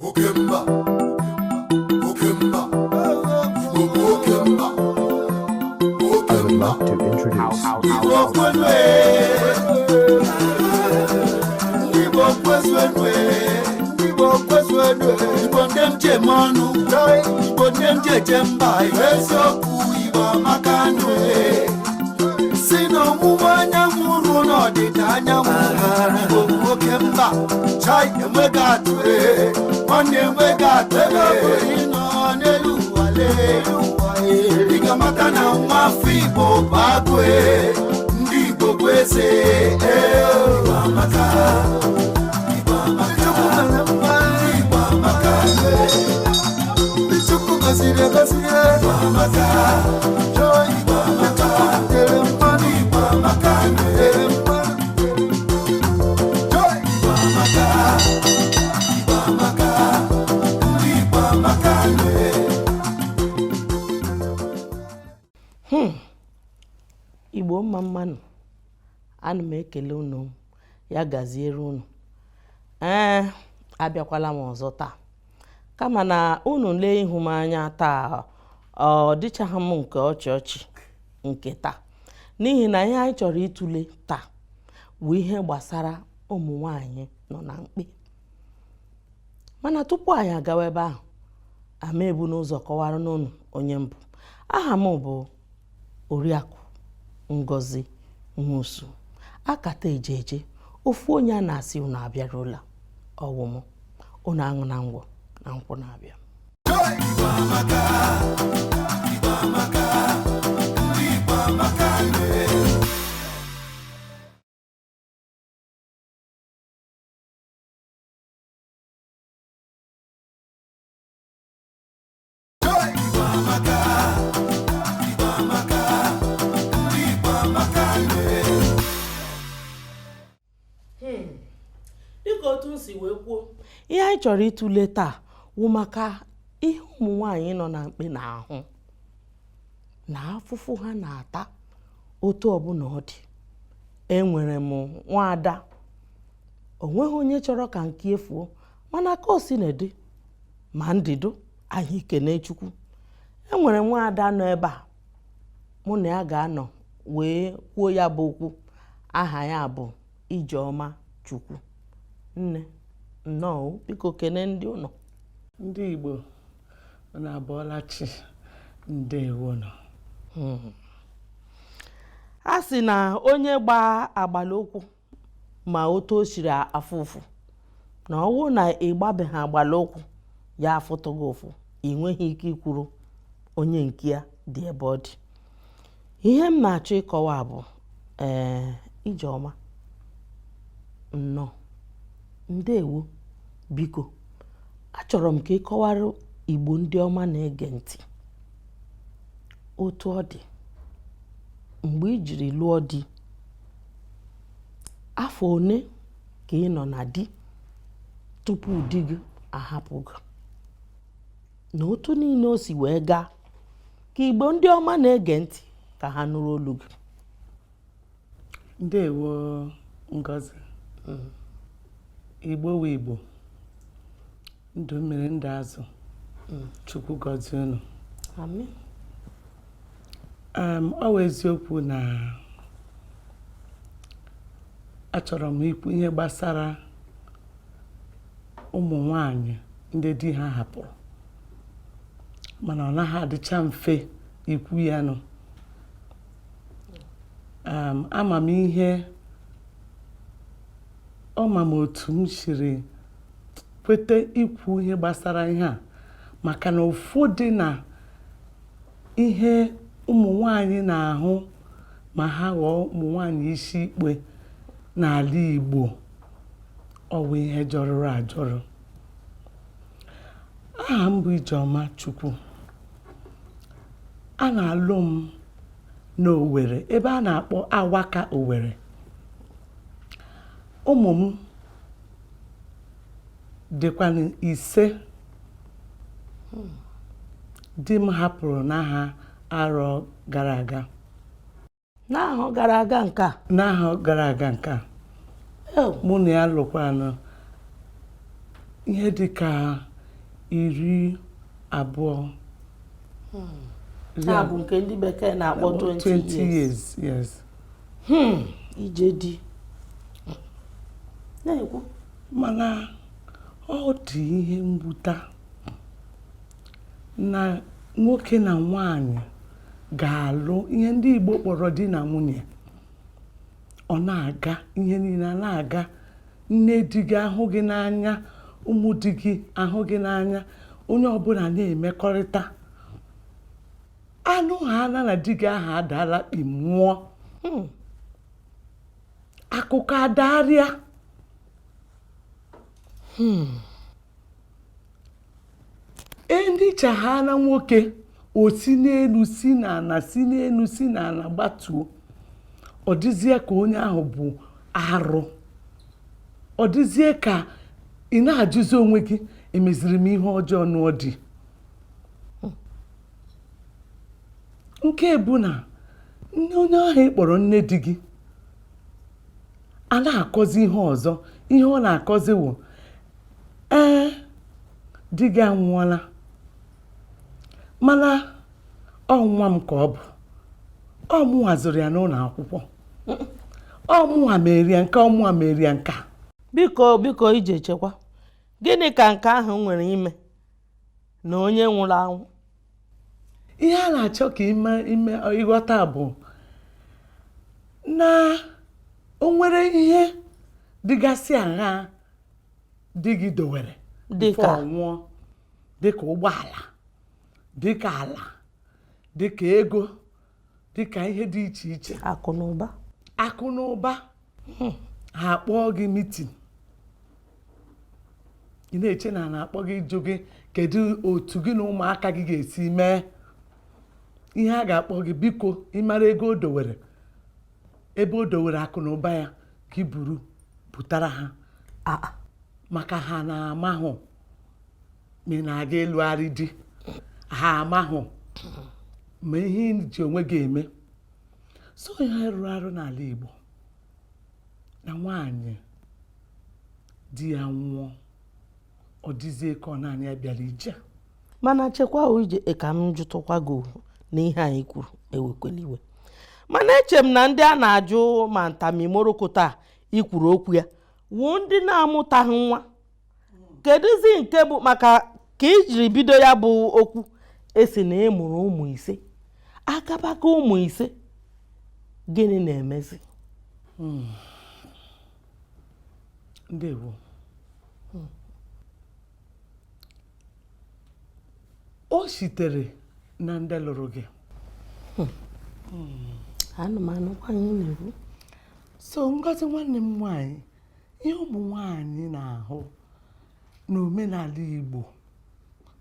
Okemba, Okemba, Okemba, I would like to introduce Ikamata na mwafibo bagwe Ndibo kweze Ibamaka Ibamaka Ibamaka Bichuku kasire kasire Ibamaka Joy Ibamaka Teremani Ibamaka Joy Ibamaka Ibamaka Ibamaka Igbo mma mmanụ ana m ekele unu ya gaziere unu abịakwala m ọzọ taa kama na unu lee ihu m anya taa ọ dịchaghị m nke ọchị nke taa n'ihi na ihe anyị chọrọ ịtụle taa bụ ihe gbasara ụmụ nwanyị nọ na mkpe mana tupu anyị agawa ebe ahụ ama ebu n'ụzọ kọwara n'unu onye mbụ aha m bụ Oriakụ Ngozi Nwosu akata ejeje ofu onye a na-asị unu abịarụla ọwụmụ unu aṅụ na ngwọ na nkwụ na-abịa dịka otu nsi wee kwuo ihe anyị chọrọ ịtụle taa wụ maka ihe ụmụ nwanyị nọ na mkpe na-ahụ na afụfụ ha na-ata otu ọbụla ọ dị. Enwere m nwaada onweghị onye chọrọ ka nke efuo mana ka o si na-ede ma ndịdo anyị kene Chukwu. Enwere nwaada nọ ebe a mụ na ya ga-anọ wee kwuo ya bụ okwu. Aha ya bụ Ijeọma Chukwu. Nne nnọọ biko kene ndị ụlọ. Ndị Igbo na-abọọla chi ndewo nọ. A sị na onye gba agbala okwu ma otu o siri afụ ụfụ na ọwụ na ịgbabeghị agbala okwu ya afụtụghị ụfụ ị nweghị ike ikwuru onye nke ya dị ebe ọ dị. Ihe m na-achọ ịkọwa bụ Ijeọma nnọọ ndewo biko achọrọ m ka ị kọwara Igbo ndị ọma na-ege ntị otu ọ dị mgbe i jiri lụọ di, afọ one ka ị nọ na di tupu di gị ahapụ gị na otu niile o si wee gaa ka Igbo ndị ọma na-ege ntị ka ha nụrụ olu gị. Ndewo Ngozi. Igbo wụ Igbo ndụ mmiri ndụ azụ Chukwu gọzie unu. Amen. Ọ wụ eziokwu na achọrọ m ikwu ihe gbasara ụmụ nwanyị ndị di ha hapụrụ mana ọ naghị adịcha mfe ikwu ya nụ. Ama m ihe ọma m otu m siri kwete ikwu ihe gbasara ihe a maka na ụfọdụ na ihe ụmụ nwanyị na-ahụ ma ha ghọọ ụmụ nwanyị isi ikpe n'ala Igbo ọ bụ ihe jọrọ ajọrọ. Aha m bụ Ijeọma Chukwu. A na-alụ m n'Owerri ebe a na-akpọ Awaka Owerri. Ụmụ m dịkwanụ 5. Di m hapụrụ n'aha arọ gara aga. N'ahọ gara aga nke a? N'ahọ gara aga nke a. Mụ na ya lụkwanụ ihe dị ka 20. Ya bụ nke ndị bekee na-akpọ 20 years. Yes. Ije dị. Na-ekwu. Mana ọ dị ihe mwute na nwoke na nwaanyị ga-alụ ihe ndị Igbo kpọrọ di na nwunye. Ọ na-aga ihe niile na-aga, nne di gị ahụ gị n'anya, ụmụ di gị ahụ gị n'anya, onye ọbụla na-emekọrịta. Anụ ha na di gị ahụ adaala kpi mmụọ. Akụkọ adarịa. Ndị ha na nwoke o si n'elu si n'ala si n'elu si n'ala gbatuo. Ọ dịzie ka onye ahụ bụ arụ. Ọ dịzie ka ị na-ajụzi onwe gị emeziri m ihe ọjọọ n'ọdị. Nke bụ na onye ahụ ị kpọrọ nne di gị a na-akọzi ihe ọzọ. Ihe ọ na-akọzi wụ di gị anwụọla, mana ọ nwa m ka ọ bụ. Ọ mụnwa zụrụ ya n'ụlọ akwụkwọ. Ọ mụnwa mere ya nke, ọ mụnwa mere ya nke. Biko ije chekwa. Gịnị ka nke ahụ nwere ime na onye nwụrụ anwụ? Ihe a na-achọ ka ime ịghọta bụ na o nwere ihe dịgasị aṅaa di gị dowere Dịka? ọ nwụọ, dịka ụgbọala, dịka ala, dịka ego, dịka ihe dị iche iche. Akụ na ụba. Akụ na ụba. Ha akpọọ gị mitin. Ị na-eche na na-akpọ gị jụ gị kedu otu gị na ụmụaka gị ga-esi mee ihe. A ga-akpọ gị biko ịmara ego o dowere, ebe o dowere akụ na ụba ya ka i buru pụtara ha. Maka ha na-amahụ ma ị na-aga ịlụgharị di. Ha amahụ ma ihe ji onwe gị eme. So ihe rụrụ arụ n'ala Igbo na nwaanyị di ya nwụọ, ọ dịzie ka ọ naanị ya bịara ije. Mana chekwa ije ka m jụtụkwa gị na ihe anyị kwuru ewekwela iwe. Mana eche m na ndị a na-ajụ ma ntamimoroko taa ikwuru okwu ya wuo ndị na-amụtaghị nwa. Kedụzi nke bụ maka ka ijiri bido ya bụ okwu esi na emụrụ ụmụ 5 akabaga ụmụ 5 gịnị na-emezi? Ndewo. O sitere na ndị lụrụ gị. Anụmanụ kwanyị na-ekwu. So Ngozi nwanne m nwanyị, ihe ụmụ nwanyị na-ahụ n'omenala Igbo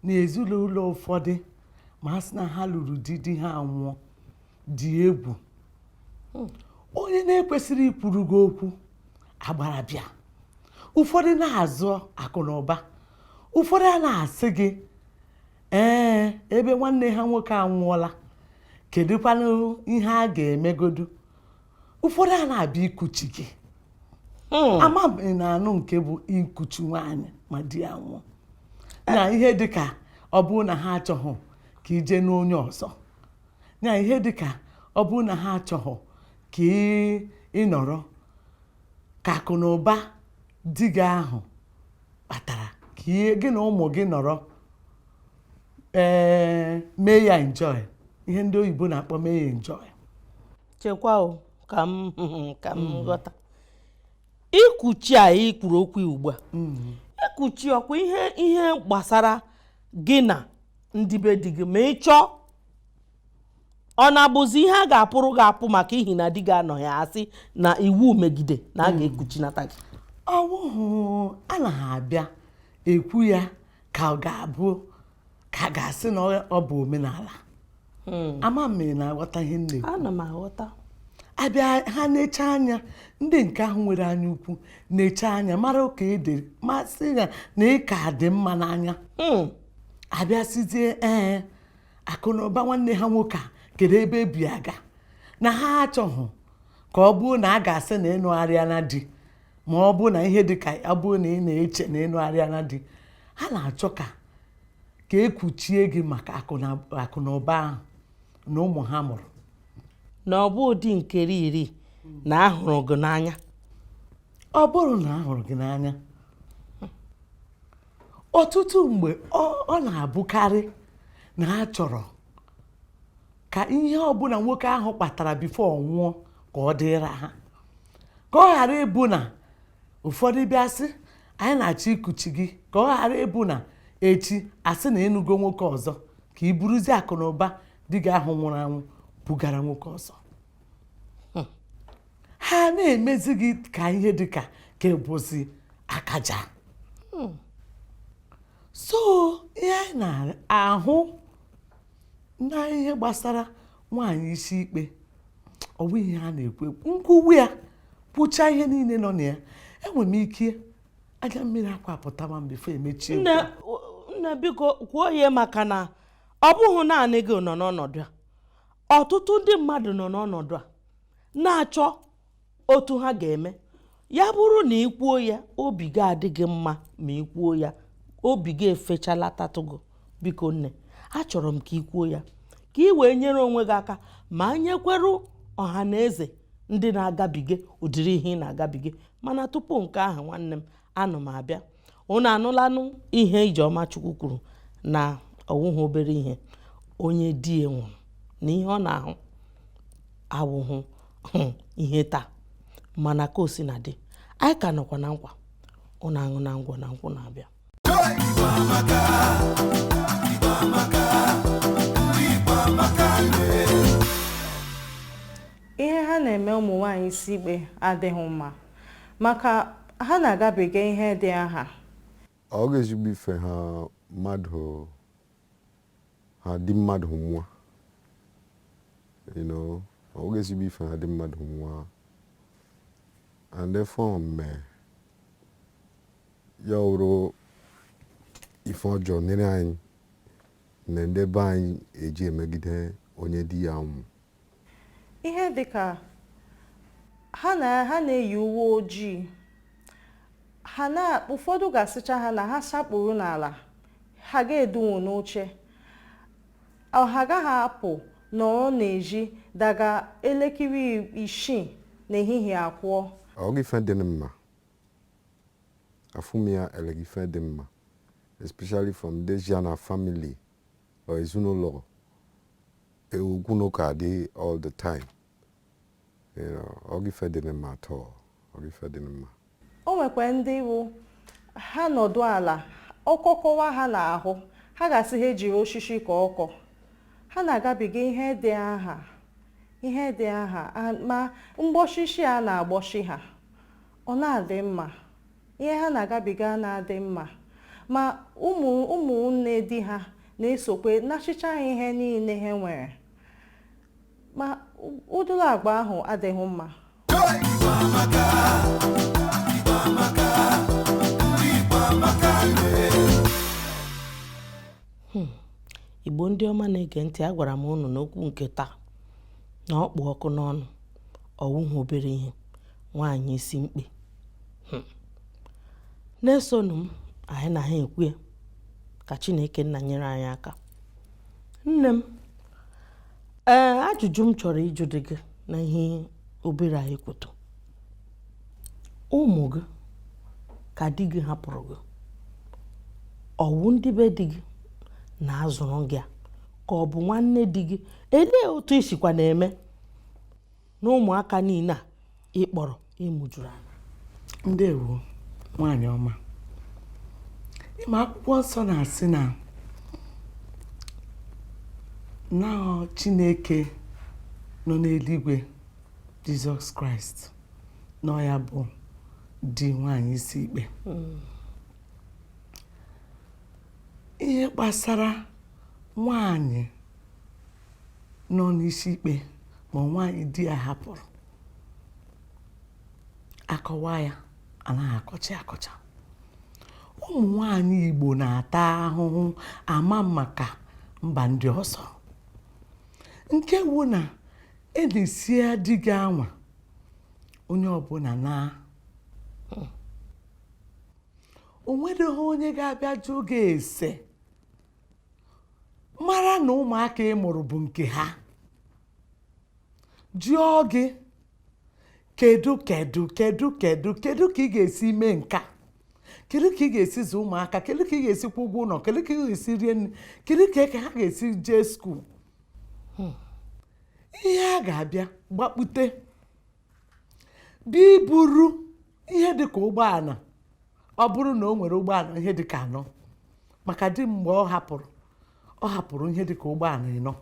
na ezinụlọ ụfọdụ ma a sị na ha lụrụ di ha nwụọ dị egwu. Onye na-ekwesịrị ikwuru gị okwu agbara bịa. Ụfọdụ na-azụ akụ na ụba. Ụfọdụ a na-asị gị ebe nwanne ha nwoke anwụọla, kedụkwanụ ihe a ga-emegodu. Ụfọdụ a na-abịa ikuchi gị. Ama m na-anụ nke bụ ikuchi nwaanyị ma di ya nwụọ. Na ihe dịka ọ bụrụ na ha achọghị ka ije n'onye ọzọ. Na ihe dịka ọ bụrụ na ha achọghị ka ị nọrọ ka akụ na ụba di gị ahụ kpatara ka gị na ụmụ gị nọrọ mee ya enjoy. Ihe ndị oyibo na-akpọ mee ya enjoy. Chekwa ka m ghọta. Ikuchi a ikwuru okwu ugbu a. Ikuchi ọkwa ihe gbasara gị na ndị be di gị ma ị chọọ. Ọ na-abụzi ihe a ga-apụrụ gị apụ maka ihi na di gị anọghị asị na iwu megide na a ga-ekuchinata gị. Ọ bụghị a na-abịa ekwu ya ka ọ ga-abụ ka a ga-asị na ọ bụ omenala. Ama m na-aghọta ihe nne. Ana m aghọta. Abịa ha na-eche anya, ndị nke ahụ nwere anya ukwu na-eche anya mara ka edere masị ya na ịka dị mma n'anya. Abịa sizie akụ na ụba nwanne ha nwoke a kedu ebe ebi aga na ha achọghị ka ọ bụrụ na a ga-asị na ịnụgharịa na di, ma ọ bụ na ihe dịka ọ bụrụ na ị na-eche na ịnụgharịa na di ha na-achọ ka ekuchie gị maka akụ na ụba ahụ na ụmụ ha mụrụ. na ọ bụ ụdị nkeri na ahụrụ gị n'anya. Ọ bụrụ na ahụrụ gị n'anya, ọtụtụ mgbe ọ na-abụkarị na ha chọrọ ka ihe ọbụla nwoke ahụ kpatara bifo ọ nwụọ ka ọ dịra ha, ka ọ ghara ịbụ na ụfọdụ bịa sị anyị na-achọ ikuchi gị, ka ọ ghara ịbụ na echi asị na enugo nwoke ọzọ ka i buruzie akụ na ụba di gị ahụ nwụrụ anwụ bugara nwoke ọzọ. Ha na-emezi gị ka ihe dịka ka ebuzi akaja. So ihe anyị na-ahụ na ihe gbasara nwaanyị isi ikpe ọ bụ ihe ha na-ekwu nkwuwe ya kwụcha ihe niile nọ na ya, enwere m ike anya mmiri akwapụtama mbifo emechie. Nne biko kwuo ihe, maka na ọ bụghị naanị gị nọ n'ọnọdụ a, ọtụtụ ndị mmadụ nọ n'ọnọdụ a na-achọ otu ha ga-eme. Ya bụrụ na ikwuo ya obi gị adịghị mma, ma ikwuo ya obi gị efechalatatụgo, biko nne achọrọ m ka ikwuo ya ka ị wee nyere onwe gị aka, ma nyekwerụ ọha na eze ndị na-agabiga ụdịrị ihe ị na-agabiga. Mana tupu nke ahụ nwanne m, anụ m abịa. Unu anụlanụ ihe Ijeọma Chukwu kwuru na ọwụhụ obere ihe onye di ya nwụrụ na ihe ọ na-ahụ awụhụ ihe taa. Mana ka o si na dị, anyị ka nọkwa na nkwa. Unu aṅụ na ngwọ na nkwụ na-abịa. Ihe ha na-eme ụmụ nwaanyị isi ikpe adịghị mma, maka ha na-agabiga ihe dị aha. Ọ ga-ezigbo ife ha mmadụ ha dị mmadụ nwa, ọ ga-ezigbo ife ha dị mmadụ nwa, and therefore ya wụrụ ife ọjọọ nyere anyị na ndị be anyị eji emegide onye di ya nwụ. Ihe dịka ha na-eyi uwe ojii, ụfọdụ ga-asịcha ha na ha sakpuru n'ala, ha ga-edunwu n'oche, ha agaghị apụ nọrọ n'ezi daga elekere 6 n'ehihie akwụọ. Ọ gị ife dị mma, afụ m ya eleghị ife dị mma, especially from this yana family or ezinụlọ egwu n'ụka dị all the time. Ọ gị ife dị mma atọ, ọ gị ife dị mma. O nwekwa ndị bụ ha nọdụ ala, ọkọkọwa ha n'ahụ, ha ga-asị ha ejiri osisi ka ọkọ. Ha na-agabiga ihe dị aha, ma mgbọchichi a na-agbọchi ha ọ na-adị mma. Ihe ha na-agabiga na-adị mma, ma ụmụnne di ha na-esokwe nachicha ha ihe niile ha nwere, ma ụdịrị agba ahụ adịghị mma. Igbo ndị ọma na-ege ntị, a gwara m unu n'okwu nke taa na ọkpụ ọkụ n'ọnụ ọwụhụ obere ihe nwaanyị isi mkpe. Na-esonụ m anyị na ha ekwu ya ka Chineke nna nyere anyị aka. Nne m, ajụjụ m chọrọ ịjụ dị gị na ihe obere anyị kwuto. Ụmụ gị ka di gị hapụrụ gị, ọwụ ndị be di gị na-azụrụ gị ka ọ bụ nwanne di gị? Elee otu isikwa na-eme na ụmụaka niile a ịkpọrọ ịmụjuru anya? Ndewo nwaanyị ọma. Ịma akwụkwọ nsọ na-asị na Chineke nọ n'eluigwe, Jizọs Kraịst nọ ya bụ di nwaanyị isi ikpe. Ihe gbasara nwaanyị nọ n'isi ikpe ma nwaanyị di ya hapụrụ, akọwa ya anaghị akọcha. Ụmụ nwaanyị Igbo na-ata ahụhụ ama maka mba ndị ọzọ, nke wu na na-esi di gị anwa onye ọbụla na o nwereghị onye ga-abịa jụ gị ese mara na ụmụaka ị mụrụ bụ nke ha jụọ gị kedu ka ị ga-esi mee nka, kedu ka ị ga-esi zụ ụmụaka, kedu ka ị ga-esi kwụ ụgwọ ụlọ, kedu ka ị ga-esi rie nri, kedu ka ha ga-esi jee skuul. Ihe a ga-abịa gbakpute bịa iburu ihe dịka ụgbọala, ọ bụrụ na o nwere ụgbọala ihe dịka 4, maka di mgbe ọ hapụrụ ihe dịka ụgbọala 4.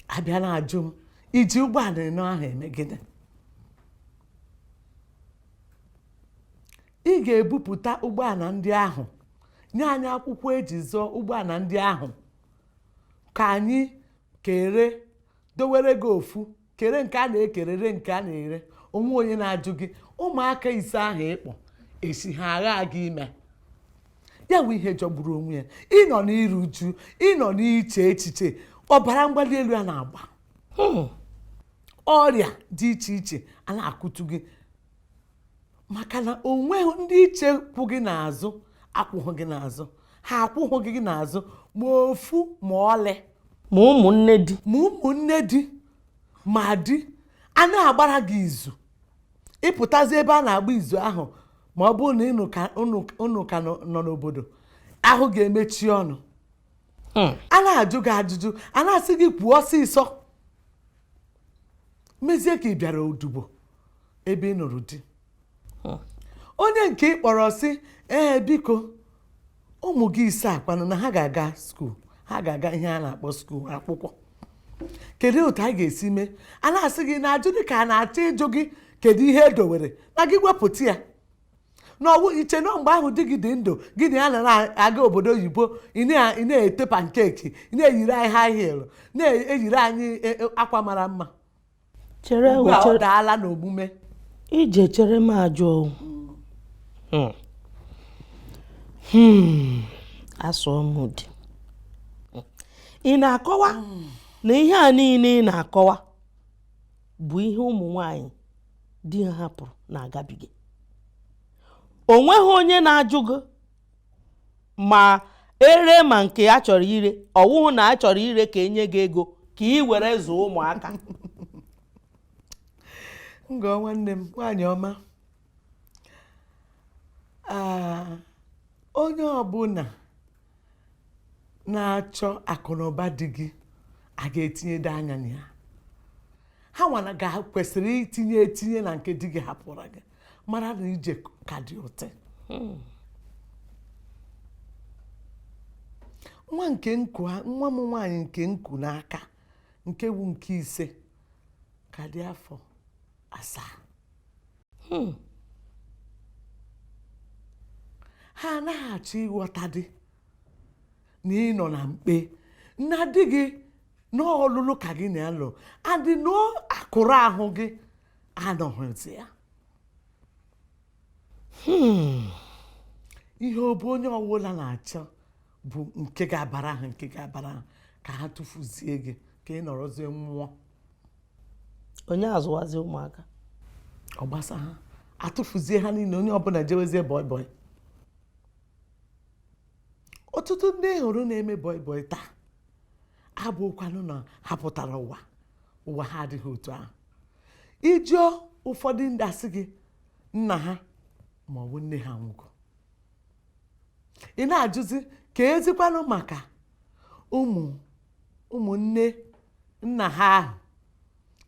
Abịa na-ajụ m iji ụgbọala 4 ahụ eme gịnị? Ị ga-ebupụta ụgbọala ndị ahụ nye anyị akwụkwọ eji zụọ ụgbọala ndị ahụ ka anyị kere dowere gị ofu, kere nke a na-ekerere nke a na-ere, onwe onye na-ajụ gị. Ụmụaka 5 ahụ ịkpọ esi ha agha gị ime ya bụ ihe jọgburu onwe ya. Ịnọ n'iru uju, ịnọ n'iche echiche, ọbara mgbali elu a na-agba, ọrịa dị iche iche a na-akụtu gị maka na onwe ndị iche kwụ gị n'azụ akwụghị gị n'azụ, ha akwụghị gị n'azụ ma ofu ma ọlị, ma ụmụnne di ma di a na-agbara gị izu. Ịpụtazi ebe a na-agba izu ahụ, ma ọ bụrụ na unu ka nọ n'obodo, ahụ ga-emechi ọnụ, a na-ajụ gị ajụjụ, a na-asị gị kwuo ọsịsọ, mezie ka ị bịara odubo ebe ị nụrụ di. Onye nke ị kpọrọ sị biko ụmụ gị 5 akwanụ na ha ga-aga skuul, ha ga-aga ihe a na-akpọ skuul akwụkwọ, kedu otu a ga-esi mee? A na-asị gị na ajụ dị ka a na-achọ ịjụ gị kedu ihe edowere na gị wepụta ya n'ọwụ iche na mgbe ahụ di gị dị ndụ, gị na ya na-aga obodo oyibo, ị na-ete pankeki, ị na-eyiri anyị high heel, na-eyiri anyị akwa mara mma. Ọ daala n'omume. Ije chere m ajụ asụọ m dị. Ị na-akọwa na ihe a niile ị na-akọwa bụ ihe ụmụ nwanyị di ha hapụrụ na-agabiga. O nweghị onye na-ajụ gị ma ere ma nke a chọrọ ire, ọwụhụ na a chọrọ ire ka enye gị ego ka ị were zụọ ụmụaka. Ngọ nwanne m nwaanyị ọma, onye ọbụla na-achọ akụnụba di gị a ga-etinyedo anya na ya. Ha nwana kwesịrị etinye na nke di gị hapụrụ gị, mara na ije ka dị ụtọ. Nwa m nwaanyị nke nku n'aka nke wu nke 5 ka dị afọ 7. Ha anaghị achọ ịghọta dị na ịnọ na mkpe na di gị n'ọlụlụ ka gị na-alụ, adị n'akụrụ ahụ gị anọghịzi ya. Ihe ọ bụ onye ọbụla na-achọ bụ nke ga-abara ha ka ha tụfuzie gị ka ị nọrọzie mmụọ. Onye azụwazi ụmụaka, ọ gbasa ha atụfuzie ha niile, onye ọbụla jewezie bọị bọị. Ọtụtụ ndị hụrụ na-eme bọị bọị taa abụkwanụ na ha pụtara ụwa ha adịghị otu ahụ. Ịjụọ ụfọdụ ndị asị gị nna ha ma ọ bụ nne ha nwụgo, ị na-ajụzi ka ezikwanụ maka ụmụnne nna ha ahụ.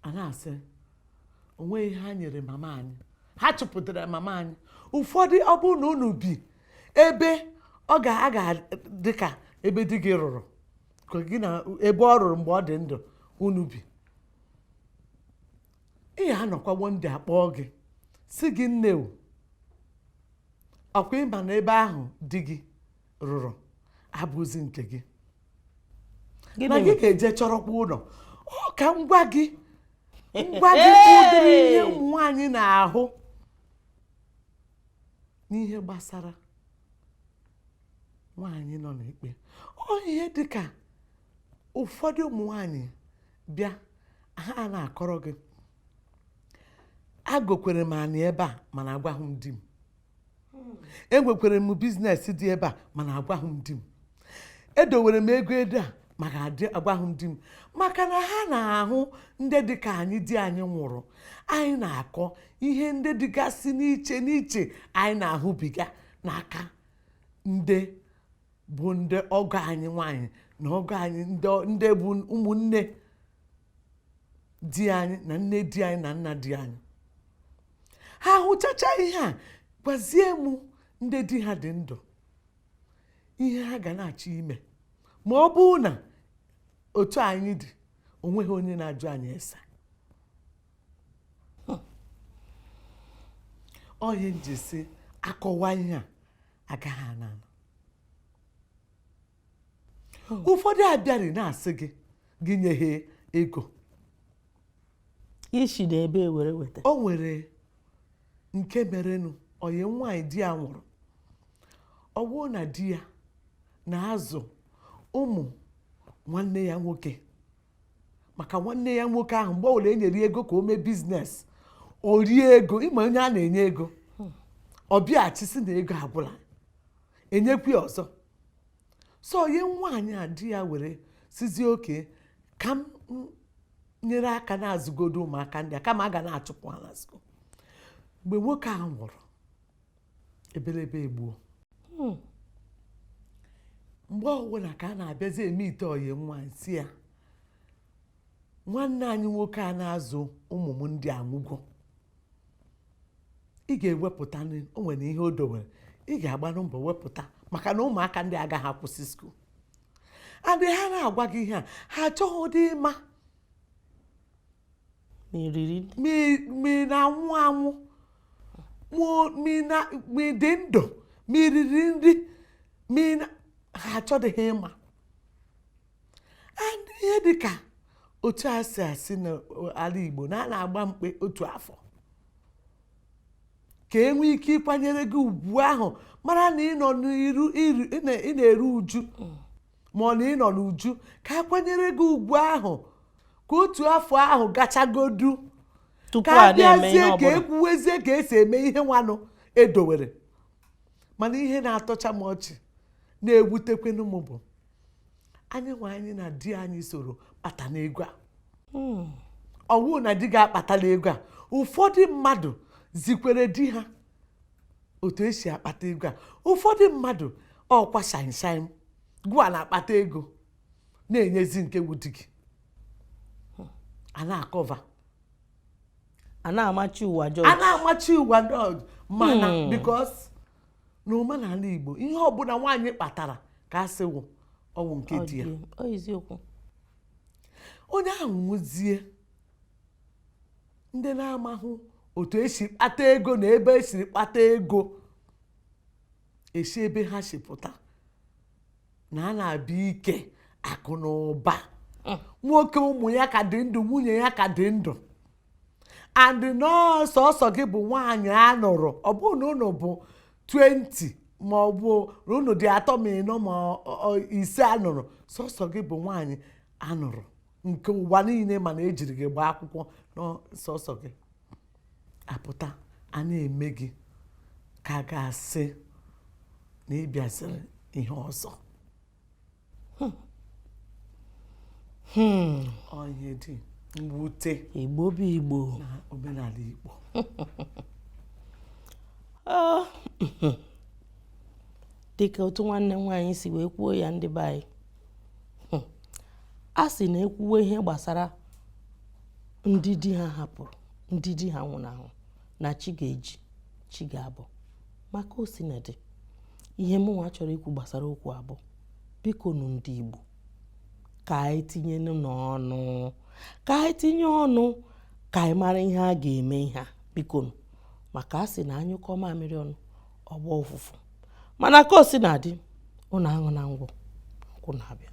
A na-asị onwe ihe ha nyere mama anyị, ha chụpụtara mama anyị. Ụfọdụ ọ bụrụ na unu bi ebe ọ ga-adị ka ebe di gị rụrụ, ka gị na ebe ọ rụrụ mgbe ọ dị ndụ unu bi, ị ga-anọkwawo ndị akpọọ gị si gị nne ọkwa ịma na ebe ahụ di gị rụrụ abụzi nke gị, na gị ga-eje chọrọkwa ụlọ. Ọ ka ngwa gị ụdịrị ihe ụmụ nwaanyị na-ahụ n'ihe gbasara nwaanyị nọ n'ikpe. Ihe dịka ụfọdụ ụmụ nwaanyị bịa ha na-akọrọ gị, agokwere m anị ebe a mana agwaghị m di m. enwekwara m biznes dị ebe a mana agwaghị m di m edowere m ego edo a maka agwaghị m di m maka na ha na-ahụ ndị dịka anyị di anyị nwụrụ anyị na-akọ ihe ndị dịgasị n'iche n'iche anyị na-ahụbiga n'aka ndị bụ ndị ọgọ anyị nwanyị na ọgọ anyị ndị bụ ụmụnne di anyị na nne di anyị na nna di anyị ha hụchacha ihe a gwazie m ndị di ha dị ndụ ihe ha ga na-achọ ime ma ọ bụrụ na otu anyị dị onweghị onye na-ajụ anyị ese onye njisi akọwa ihe a agaghị anana ụfọdụ abịarị na-asị gị nye ha ego isi na ebe were weta o nwere nke merenụ onye nwaanyị di ya nwụrụ ọ bụrụ na di ya na-azụ ụmụ nwanne ya nwoke maka nwanne ya nwoke ahụ mgbe ọbụla enyere ego ka o mee biznes o rie ego ịma onye a na-enye ego ọ bịaghachisi na ego agwụla enyekwa ya ọzọ so onye nwaanyị a di ya were sizie oke ka m nyere aka na-azụgodo ụmụaka ndị a kama a ga na-achụpụ ha na school mgbe nwoke ahụ nwụrụ ebelebe egbuo mgbe ọbụla ka a na-abịazi eme ite oyi nwaanyị si ya nwanne anyị nwoke a na-azụ ụmụ m ndị anwụgo ị ga-ewepụta o nwere ihe o dowere ị ga-agba mbọ wepụta maka na ụmụaka ndị agaghị akwụsị skuul adị ha na-agwa gị ihe a ha achọghị ụdị ịma mi na-anwụ anwụ mi dị ndụ mi riri nri ha achọdịghị ịma ihe dịka otu a si asị n'ala Igbo na a na-agba mkpe otu afọ ka e nwee ike ịkwanyere gị ugwu ahụ mara na ị nọ ị na-eru uju ma ọ na ị nọ n'uju ka a kwanyere gị ugwu ahụ ka otu afọ ahụ gachagodu ka a bịazie ka ekwuwezie ka esi eme ihe nwanụ edowere mana ihe na-atọcha m ọchị na-ewutekwenụ m bụ anyị nwe anyị na di anyị soro kpata n'ego a ọwụ na di ga-akpatala ego a ụfọdụ mmadụ zikwere di ha otu esi akpata ego a ụfọdụ mmadụ ọkwa shanshan gwa na-akpata ego na-enyezi nke wudi gị a na-akọva a na-amachi ụwa jọj mana because na omenala Igbo ihe ọbụla nwaanyị kpatara ka a sịwụ ọwụ nke di ya onye ahụ nwụzie ndị na-amahụ otu esi kpata ego na ebe esiri kpata ego esi ebe ha si pụta na a na-abịa ike akụ na ụba nwoke ụmụ ya ka dị ndụ nwunye ya ka dị ndụ and nọọsụ ọsọ gị bụ nwaanyị a nụrụ ọ bụrụ na unu bụ 20 ma ọ bụ na unu dị 3 ma 4 ma 5 anụrụ sọsọ gị bụ nwaanyị anụrụ nke ụwa niile mana ejiri gị gbaa akwụkwọ n'sọsọ gị apụta a na-eme gị ka a ga-asị na ịbịaziri ihe ọzọ onye dị mwute Igbo bụ Igbo na omenala Igbo dịka otu nwanne nwaanyị si wee kwuo ya ndị be anyị a sị na ekwuwe ihe gbasara ndị di ha hapụrụ ndị di ha nwụnahụ na chi ga-eji chi ga-abụ maka osinadị ihe mụnwa chọrọ ikwu gbasara okwu abụ biko nụ ndị Igbo ka anyị tinye n'ọnụ ka anyị tinye ọnụ ka anyị mara ihe a ga-eme ihe a biko nụ maka a sị na anyụkọ mamịrị ọnụ ọgba ụfụfụ mana ka osinadị ụnụ aṅụ na ngwụ nkwụ na-abịa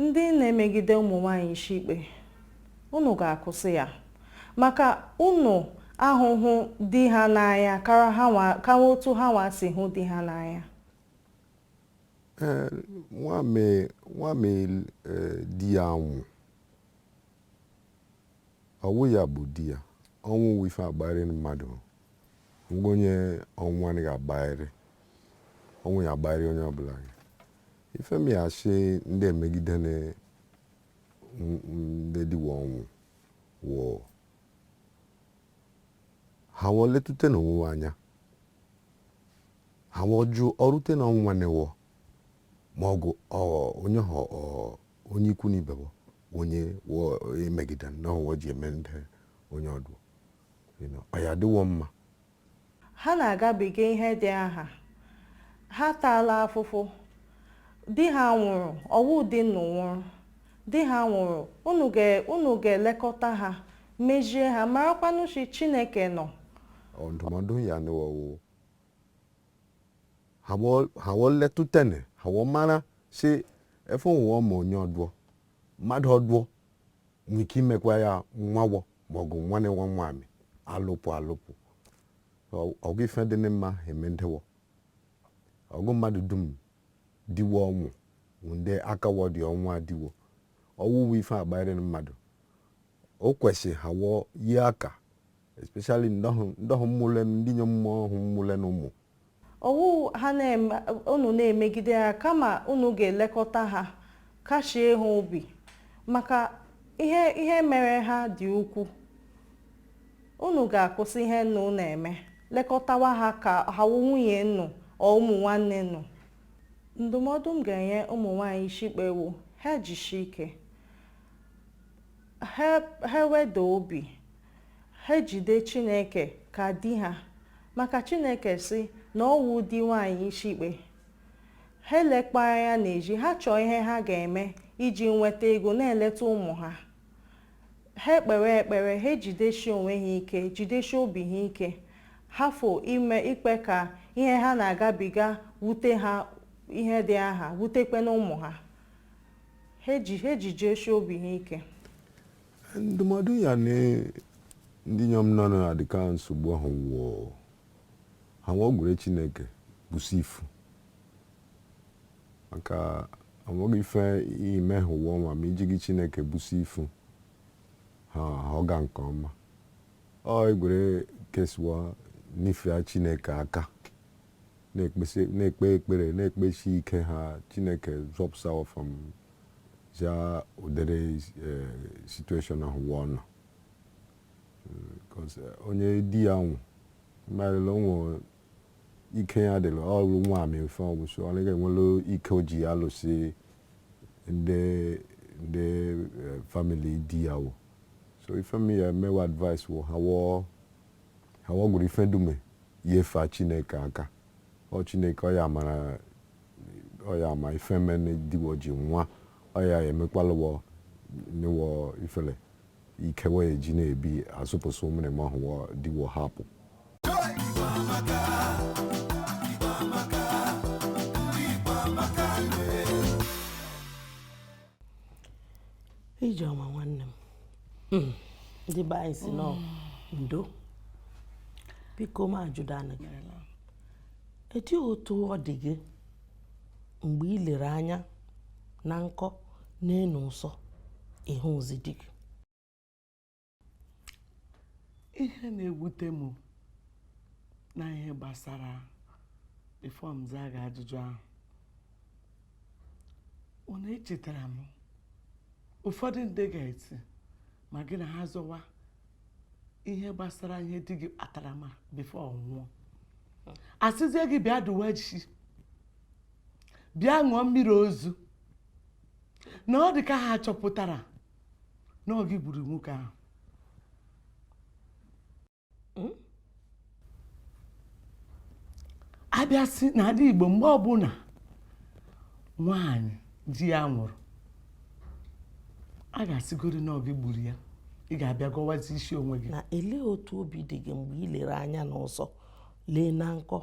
ndị na-emegide ụmụ nwanyị isi ikpe unu ga-akwụsị ya maka unu ahụhụ di ha n'anya kara otu ha nwa si hụ di ha n'anya nwame di ya nwụ ọwụ ya bụ di ya ọnwụ wụ ife agbarị mmadụ mgbe onye ọnwụ anaghị agbarị ọnwụ ya agbarị onye ọbụla ife m ya asị ndị emegide ndị diwa ọnwụ wụ ha wọ letute na onwe anya ha wọ jụ ọrute na ọnwụ nwanne wọ ma ọgụ onye ikwu n'ibe wọ onye emegide na ọwọ ji eme ndị onye ọdụ ọ ya adịwọ mma ha na-agabiga ihe dị aha ha taala afụfụ di ha nwụrụ ọwụ di nnụ nwụrụ di ha nwụrụ unu ga-elekọta ha mejie ha marakwanụ chi Chineke nọ ndụmọdụ ya nịwọwụ ha wọ letutene ha wọ mara si efe ụwa ma onye ọdụọ mmadụ ọdụọ nwere ike imekwa ya nwawọ maọbụ nwanne nwa nwamị alụpụ ọgụ ife dị mma eme ndịwọ ọgụ mmadụ dum diwo ọnwụ ndị akawọ dị ọnwụ adịwo ọwụwụ ife agbarị mmadụ o kwesị ha wọ yi aka especially ndọhụ mmụle ndị nyom mmụọ ọhụ mmụle na ụmụ ọwụ ha unu na-emegide ha kama unu ga-elekọta ha kachie ha obi maka ihe mere ha dị ukwu unu ga-akwụsị ihe nnu na-eme lekọtawa ha ka ha nwunye nnu ọ ụmụ nwanne nnu ndụmọdụ m ga-enye ụmụ nwaanyị shikpewo ha jishi ike ha weda obi ha jide Chineke ka di ha maka Chineke si na ọwụ di nwaanyị ishikpe ha elekpara ya n'eji ha chọọ ihe ha ga-eme iji nweta ego na-eleta ụmụ ha ha ekpere ekpere ha jideshi onwe ha ike jideshi obi ha ike hafụ ikpe ka ihe ha na-agabiga wute ha ihe dị aha wutekwe na ụmụ ha ha jideshi obi ha ike ndụmọdụ ya na ndị nyom nọ na adịka nsogbu ahụ ha gwere Chineke bụsi ifu maka amụghị ife ime ha ụwa ma iji gị Chineke bụsi ifu ha ọ ga nke ọma ọ egwere kesịwa n'ife Chineke aka na-ekpe ekpere na-ekpechi ike ha Chineke zọpụsawa from ja ụdịrị situation ahụ ụwa nọ onye di ya nwụ marịla onwe ike ya dịla ọrụ nwa amị mfe ọgwụsọ ọ naghị enwelu ike o ji ya lụsi ndị family di ya wụ so ife m ya mewa advice wụ ha gwụrụ ife dume yefe Chineke aka ọ Chineke ọ ya ama ife mene diwo ji nwa ọ ya emekwalụwọ nyewo ifele ike wee ji na-ebi asụpụsụ ụmụnne m ahụ diwo hapụ Ijeọma nwanne m ndị be anyị si nọ ndo biko m ajụda gị eti otu ọ dị gị mgbe ị lere anya na nkọ n'enu nsọ ịhụ ozi dị gị ihe na-ewute m na ihe gbasara before m zaa gị ajụjụ ahụ ọ na-echetara m ụfọdụ ndị ga-eti ma gị na ha zọwa ihe gbasara ihe dị gị kpatara ma before ọ nwụọ asịzie gị bịa dụwa chi bịa ṅụọ mmiri ozu na ọ dị ka ha chọpụtara na ọ gị gburu nwoke ahụ abịasị n'ala Igbo mgbe ọbụla nwaanyị di ya nwụrụ a ga-asịgoro na ọ gị gburu ya ị ga-abịa gọwazi isi onwe gị na elee otu obi dị gị mgbe ị lere anya n'ụzọ lee na nkọ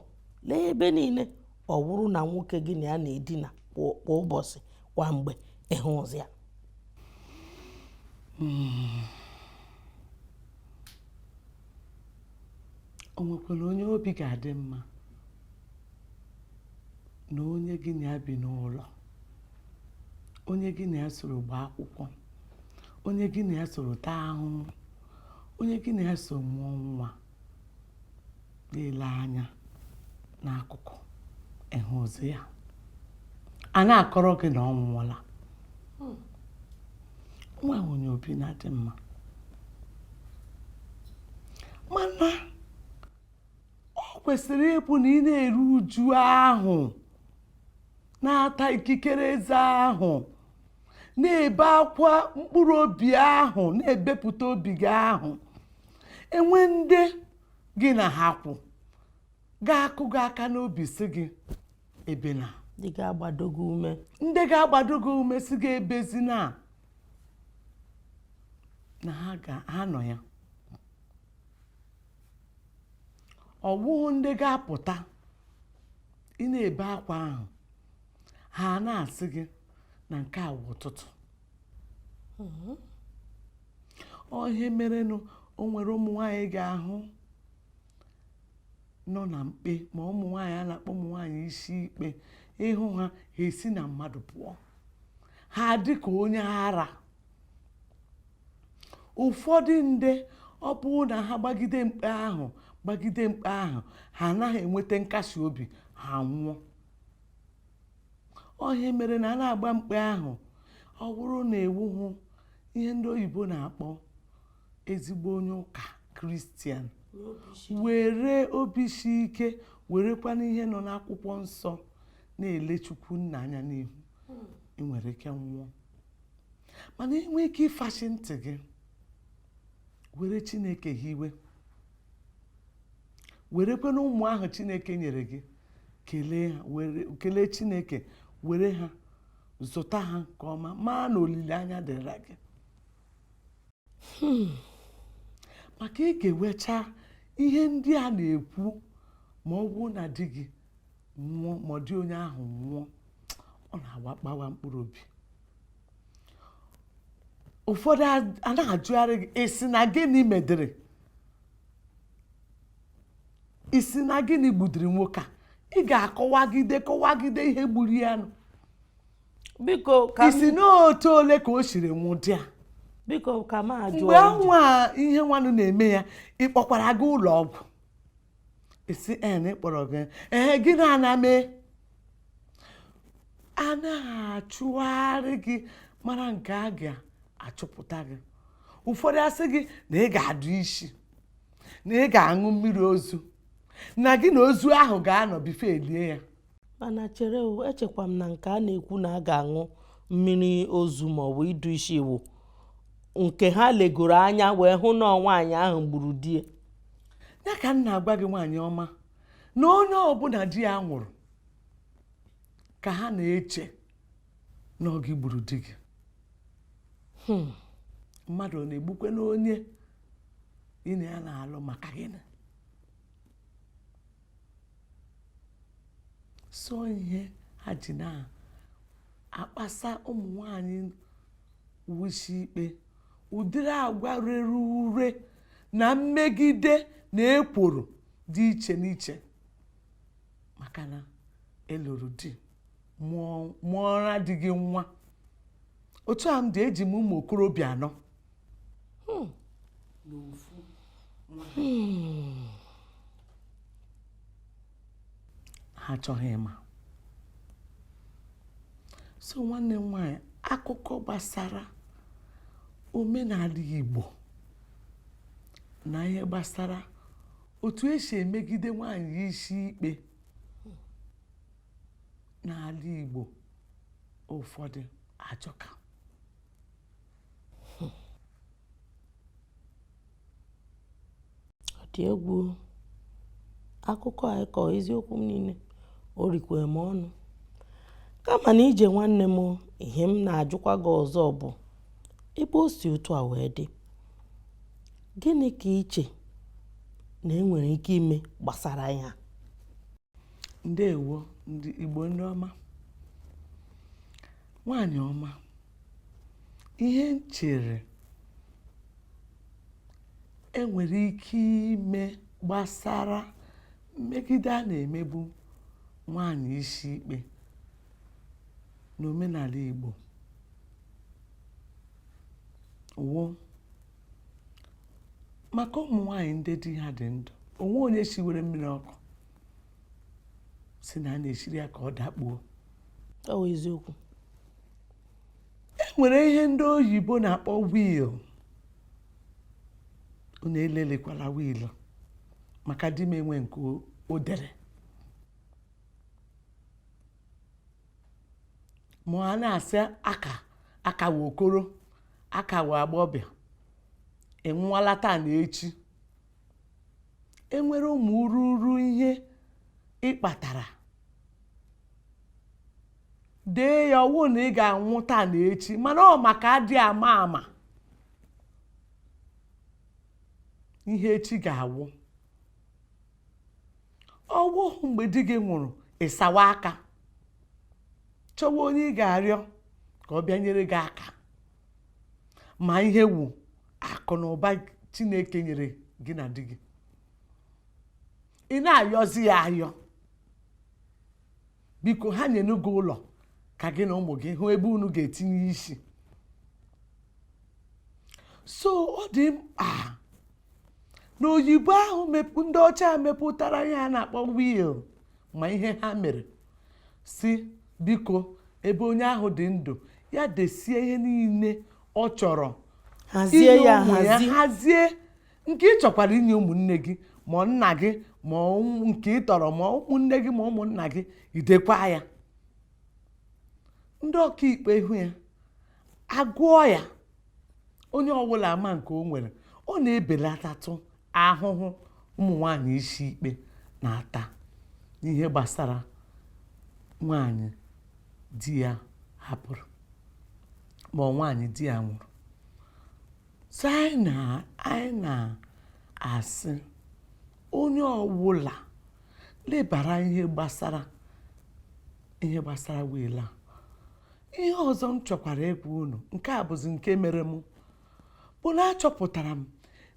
lee ebe niile ọ wụrụ na nwoke gị na ya na-edina kwa ụbọchị kwa mgbe ịhụzi ya o nwekwara onye obi ga-adị mma na onye gị na ya bi n'ụlọ onye gị na ya soro gbaa akwụkwọ onye gị na ya soro taa ahụhụ onye gị na ya so mụọ nwa na-ele anya n'akụkụ ịhụzi ya a na-akọrọ gị na ọ nwụọla nwa onye obi na-adị mma mana ọ kwesịrị ịbụ na ị na-eru uju ahụ na-ata ikikere eze ahụ na-ebe akwa mkpụrụ obi ahụ na-ebepụta obi gị ahụ enwe ndị gị na ha kwụ ga-akụ gị aka n'obi si gị ebe na Ndị ga-agbado gị ume. ndị ga-agbado gị ume si gị ebezi na ha nọ ya ọ bụghị ndị ga-apụta ị na-ebe akwa ahụ ha na-asị gị na nke a wụ ụtụtụ ọ ihe merenụ o nwere ụmụ nwaanyị ga-ahụ nọ na mkpe ma ụmụ nwaanyị a na-akpọ ụmụ nwaanyị isi ikpe ịhụ ha esi na mmadụ pụọ ha dị ka onye ara ụfọdụ ndị ọ bụrụ na ha gbagide mkpe ahụ ha anaghị enweta nkasi obi ha nwụọ ihe mere na a na-agba mkpe ahụ ọ bụrụ na ewuhụ ihe ndị oyibo na-akpọ ezigbo onye ụka kristian were obi si ike werekwana ihe nọ n'akwụkwọ nsọ na-ele Chukwu nna anya n'ihu ị nwere ike nwụọ mana inwe ike ịfashi ntị gị were Chineke hiwe werekwana ụmụ ahụ Chineke nyere gị kelee Chineke were ha zụta ha nke ọma maa na olileanya dịra gị maka ị ga-ewecha ihe ndị a na-ekwu ma ọ bụrụ na di gị nwụọ ma ọ dị onye ahụ nwụọ ọ na-agbawa mkpụrụ obi ụfọdụ a na-ajụgharị gị isi na gịnị medere isi na gịnị gbudiri nwoke a ị ga-akọwagide ihe gburu ya nụ Biko ka isi n'otu ole ka o siri nwụdị a biko ka m ajụ mgbe anwa ihe nwanụ na-eme ya ịkpọkwara gị ụlọ ọgwụ isi ịkpọrọ gị gị na-ana mee a na-achụgharị gị mara nke a ga-achụpụta gị ụfọdụ asị gị na ị ga-adụ isi na ị ga-aṅụ mmiri ozu na gị na ozu ahụ ga-anọ bifo elie ya mana chere echekwa m na nke a na-ekwu na a ga-aṅụ mmiri ozu maọbụ ịdụ isi iwu nke ha legoro anya wee hụ na nwaanyị ahụ gburu di ya. Ya ka m na-agwa gị nwaanyị ọma na onye ọbụla di ya nwụrụ ka ha na-eche na ọ gị gburu di gị mmadụ ọ na-egbukwe na onye ị na ya na-alụ maka gịnị so ihe ha ji na-akpasa ụmụ nwanyị wusi ikpe ụdịrị agwa rere ure na mmegide na ekworo dị iche n'iche maka na elụrụ di mụọra di gị nwa otu a m dị eji m ụmụ okorobịa 4 n'ofu ha achọghị ịma so nwanne m nwaanyị akụkọ gbasara omenala Igbo na ihe gbasara otu esi emegide nwaanyị isi ikpe n'ala Igbo ụfọdụ ajọka Ọ dị egwu akụkọ a ịkọ eziokwu m niile o rikwe m ọnụ kama na ije nwanne m ihe m na-ajụkwa gị ọzọ bụ ebe o si otu a wee dị gịnị ka iche na enwere ike ime gbasara ya ndewo ndị Igbo ndị ọma nwaanyị ọma ihe m chere enwere ike ime gbasara mmegide a na-emegbu nwaanyị isi ikpe n'omenala Igbo maka ụmụ nwaanyị ndị di ha dị ndụ onwe onye shiwere mmiri ọkụ si na a na-eshiri ya ka ọ dakpuo. Ọ bụ eziokwu. Enwere ihe ndị oyibo na-akpọ wiil. Unu elelekwala wiil maka di m enwe nke o dere. Ma a na-asị aka wee okoro, aka wee agbọbịa, enwụọla taa na echi. Enwere ụmụ ururu ihe ịkpatara. Dee ya ọwụ na ị ga-anwụ taa na echi, mana ọ maka adị ama ama ihe echi ga-awụ. Ọwụ mgbe di gị nwụrụ ịsawa aka chọwa onye ị ga-arịọ ka ọ bịa nyere gị aka, ma ihe wu akụ na ụba Chineke nyere gị na di gị, ị na-ayọzi ya ayọ, biko ha nyenu gị ụlọ ka gị na ụmụ gị hụ ebe unu ga-etinye isi. So ọ dị mkpa na oyibo ahụ ndị ọcha mepụtara ihe a na-akpọ wiil, ma ihe ha mere si biko ebe onye ahụ dị ndụ ya desie ihe niile ọ chọrọ, hazie ya hazie nke ị chọkwara inye ụmụnne gị ma nna gị ma nke ị tọrọ ma ụmụnne gị ma ụmụnna gị, idekwa ya. Ndị ọkaikpe hụ ya agụọ ya, onye ọbụla ama nke o nwere, ọ na-ebelatatụ ahụhụ ụmụ nwaanyị isi ikpe na-ata n'ihe gbasara nwaanyị di ya hapụrụ ma nwaanyị di ya nwụrụ. So anyị na-asị onye ọbụla lebara ihe gbasara wiil a. Ihe ọzọ m chọkwara ekwu unu, nke a bụzi nke mere m, bụ na achọpụtara m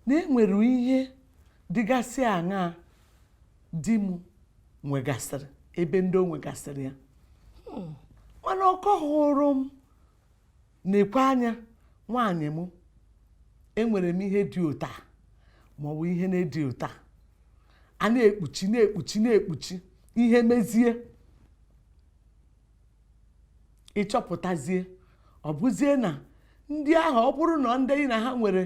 na enwere ihe dịgasị aṅaa di m nwegasịrị ebe ndị o nwegasịrị ya, mana ọkọ hụrụ m na-ekwe anya nwaanyị m enwere m ihe dị ụta maọbụ ihe na-edi ụta, a na-ekpuchi ihe mezie, ịchọpụtazie ọ bụzie na ndị ahụ ọ bụrụ na ndị na ha nwere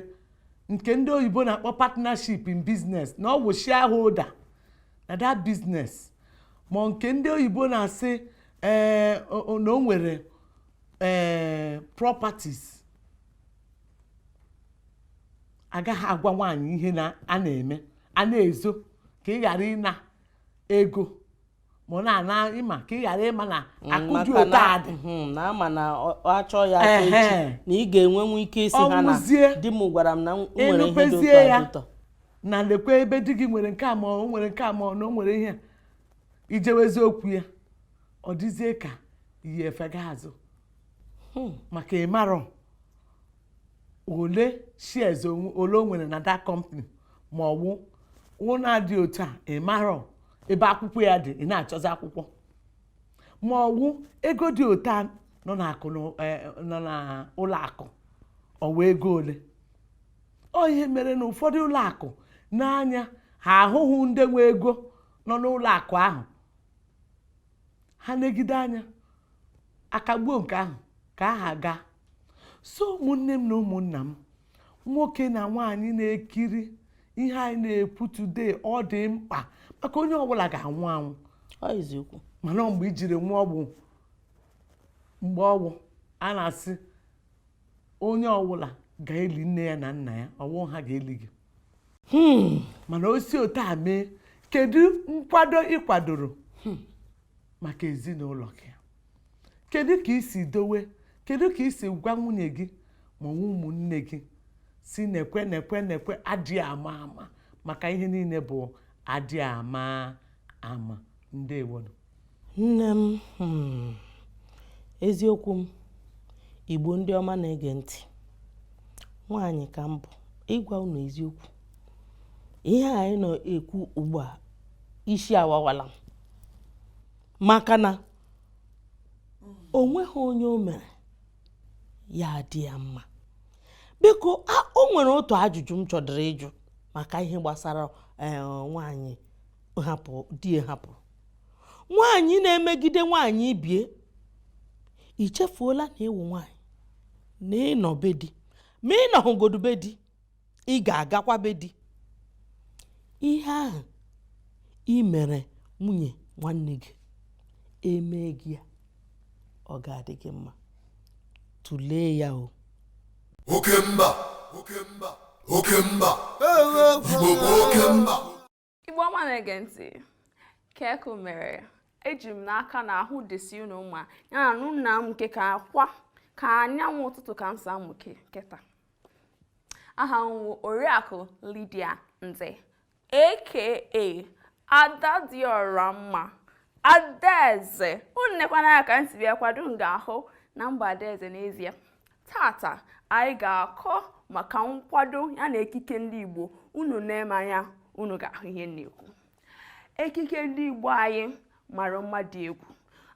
nke ndị oyibo na-akpọ partnership in business, na ọ bụ shareholder na that business, ma nke ndị oyibo na-asị na o nwere properties, agaghị agwa nwaanyị ihe a na-eme, a na-ezo ka ị ghara ịna ego ma na ịma ka ị ghara ịma na akụ dị ụtọ adị na ama na achọ ya echi na ị ga-enwenwu ike isi ha na di m gwara m na nwere ihe dị ụtọ na lekwe ebe di gị nwere nke a ma o nwere nke a ma na o nwere ihe ijewezi okwu ya ọ dịzie ka ihe efega azụ maka ịmarọ ole shares ole o nwere na that company ma ọ wụ na-adị otu a ịmarọ ebe akwụkwọ ya dị, ị na-achọzi akwụkwọ, ma ọ wụ ego dị otu a nọ na ụlọ akụ ọwa ego ole. Ọ ihe mere na ụfọdụ ụlọ akụ n'anya ha ahụhụ ndị nwe ego nọ n'ụlọ akụ ahụ, ha negide anya akagbuo nke ahụ ka aha gaa. So ụmụnne m na ụmụnna m, nwoke na nwaanyị na-ekiri ihe anyị na-ekwu today, ọ dị mkpa maka onye ọbụla ga-anwụ anwụ. Ọ eziokwu. Mana mgbe ijiri nwa ọgwụ mgbe ọgwụ a na-asị onye ọbụla ga-eli nne ya na nna ya, ọwụ ha ga-eli gị. Mana o si otu a mee, kedu nkwado ịkwadoro maka ezinụlọ gị? Kedu ka isi dowe, kedu ka isi gwa nwunye gị ma ụmụnne gị si nekwe adịghị ama ama, maka ihe niile bụ adịghị ama ama. Ndewo. Nne m, eziokwu m, Igbo ndị ọma na-ege ntị, nwaanyị ka m bụ, ịgwa unu eziokwu, ihe anyị na-ekwu ugbu a isi awawala, maka na onweghị onye o mere ya dị ya mma. Biko o nwere otu ajụjụ m chọdịrị ịjụ maka ihe gbasara nwaanyị di hapụrụ. Nwaanyị na-emegide nwaanyị ibie, ichefuola na ewu nwaanyị na ịnọ be di, ma ịnọhụgodu be di, ị ga-agakwa be di. Ihe ahụ ị mere nwunye nwanne gị eme gị ya, ọ ga-adị gị mma. Tulee ya o. Oke mba, oke mba, oke mba, Igbo bụ oke mba. Igbo ọma na-ege ntị, keko mere eji m n'aka na ahụ dịsi unu mma ya na nna m nke ka akwa ka anyanwụ ụtụtụ ka m sa mụke kịta. Aha m Oriakụ Lydia Nze aka Ada Diora Mma, Adaeze. Unu nekwana ya ka m si bịa kwado m ga-ahụ na mba Adaeze n'ezie. Tata anyị ga-akọ maka nkwado ya na ekike ndị Igbo. Unu na-eme anya, unu ga-ahụ ihe na-ekwu. Ekike ndị Igbo anyị mara mma dị egwu.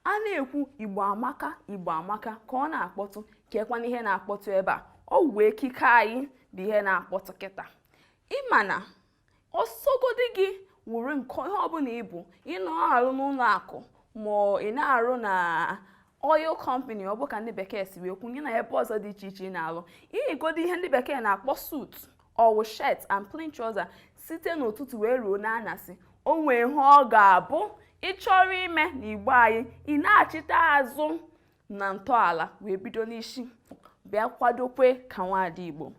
A na-ekwu Igbo amaka, Igbo amaka ka ọ na-akpọtụ, kekwana ihe na-akpọtụ ebe a. Ọ wụ ekike anyị bụ ihe na-akpọtụ kịta. Ịma na osogodi gị wuru nke ihe ọbụla ịbụ, ịnọ arụ n'ụlọ akụ ma ị na-arụ na oil company, ọ bụ ka ndị bekee si wee kwu, na ebe ọzọ dị iche iche ị na-alụ. Iyigodo ihe ndị bekee na-akpọ suit or shirt and plain trouser site n'ụtụtụ wee ruo n'anyasị. O nwee ihe ọ ga-abụ ịchọrọ ime n'Igbo anyị, ị na-achịta azụ na ntọala wee bido n'isi bịa kwadokwe ka nwaada Igbo.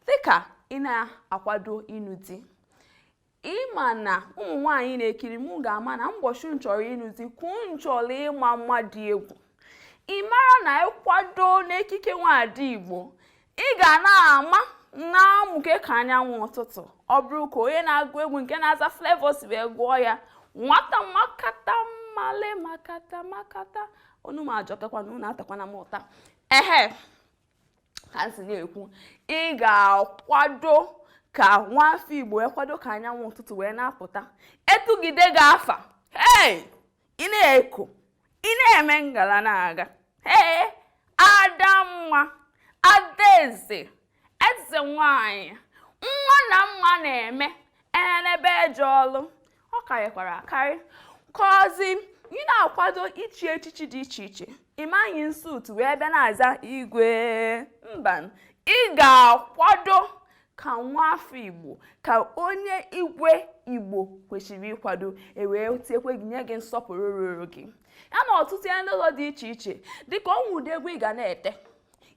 Dịka ị na-akwado ịnụ di, ịma na ụmụ nwaanyị na-ekiri m ga-ama na mbọchị nchọrọ ịnụ di kwụ nchọrọ ịma mma dị egwu. Ị mara na ịkwado n'ekike nwaada Igbo, ị ga na-ama na-amụke ka anyanwụ ụtụtụ. Ọ bụrụ ka onye na-agụ egwu nke na-aza Flavors wee gụọ ya, nwata makata male makata makata, onu ma ajọkakwa na unu atakwana m ụta. Ka nsi na-ekwu, ị ga-akwado ka nwafọ Igbo wee kwado ka anyanwụ ụtụtụ wee na-apụta. Etugide gị afa, ị na-eko, ị na-eme ngala na-aga. Adamma, Adaeze, eze nwanyị, nwa na mma na-eme n'ebe eje ọlụ. Ọ karịkwara akarị kọzi ị na-akwado ichi echichi dị iche iche. Ịmaghị nsut wee bịa na-aza igwe mba. Ị ga-akwado ka nwafọ Igbo, ka onye igwe Igbo kwesịrị ịkwado, wee tiekwe gị, nye gị nsọpụrụ ruru gị. Ya na ọtụtụ ihe ndị ụlọ dị iche iche, dịka ọnwụ ụdị egwu ị ga na-ete.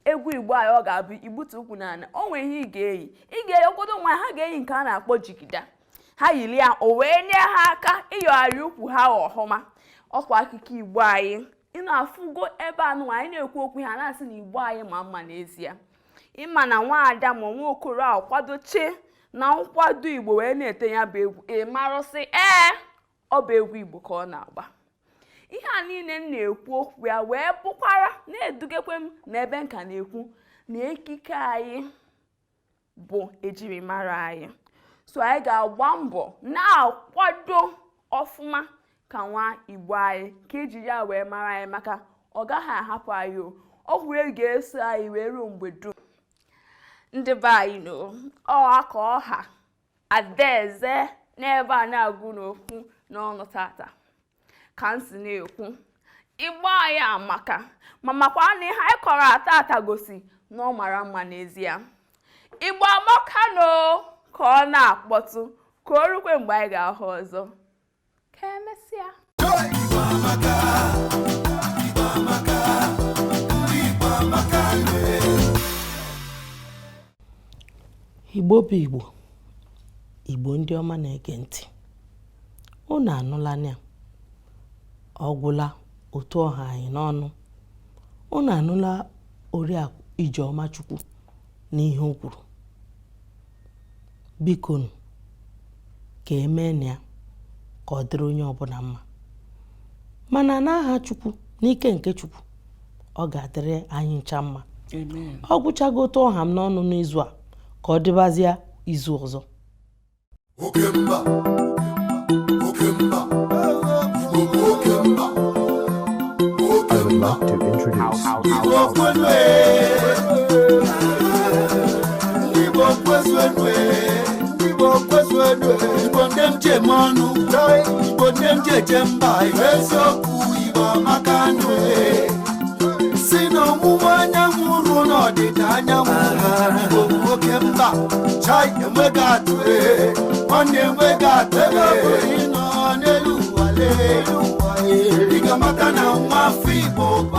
Egwu Igbo anyị ọ ga-abụ igbutu ụkwụ n'ala. O nwere ihe ị ga-eyi. Ị ga-eyi ogodo nwa ha ga-eyi nke a na-akpọ jigida. Ha yiri ya, o wee nye ha aka ịyọgharị ukwu ha ọhụma. Ọkwa akụkọ Igbo anyị. Ị na-afụgo ebe anụ anyị na-ekwu okwu ha na-asị na Igbo anyị ma mma n'ezie. Ịma na nwaada ma nwa okoro a kwadoche na nkwado Igbo wee na-ete ya bụ egwu, ị marụsị ọ bụ egwu Igbo ka ọ na-agba. Ihe a niile m na-ekwu okwu ya wee bụkwara na-edugekwe m n'ebe nka na-ekwu na ekike anyị bụ ejirimara anyị. So anyị ga-agba mbọ na-akwado ọfụma ka nwa Igbo anyị, ka ejiri ya wee mara anyị, maka ọ gaghị ahapụ anyị o. Ọ wee ga-eso anyị wee ruo mgbe dum. Ndị be anyị aka ọha Adaeze n'ebe a na-agụ n'okwu n'ọnụ tata. Ka m si na-ekwu, Igbo anyị amaka, ma makwa na ihe anyị kọrọ atata gosi na ọ mara mma n'ezie. Igbo amaka ka ọ na-akpọtụ, ka o rukwe mgbe anyị ga-ahụ ọzọ. Ka emesịa. Igbo amaka, Igbo amaka, Igbo amaka. Igbo bụ Igbo, Igbo ndị ọma na-ege ntị. Unu anụla ya, ọ gwụla otu ọha anyị n'ọnụ. Unu anụla Oriakụ Ijeọma Chukwu n'ihe o kwuru. Biko ka emee ya ka ọ dịrị onye ọbụla mma. Mana n'aha Chukwu, n'ike nke Chukwu, ọ ga-adịrị anyị ncha mma. Ọ gwụchago otu ọha m n'ọnụ n'izu a, ka ọ dịbazịa izu ọzọ. Oke mba, oke mba, Igbo bụ oke mba. I would like to introduce Igbo kweswe, Igbo kweswe, Igbo kweswe. mọnụ Igbo nne m jeje mba eziokwu Igbo maka ndụ si na ọmụmụ anyanwụ ruo n'ọdịda anyanwụ Igbo bụ oke mba chai enweghị atụ nwanne enweghị atụ ebe ọ bụrụ ịnọ n'elu ụwa ị ga-amata na nwa afọ Igbo bụ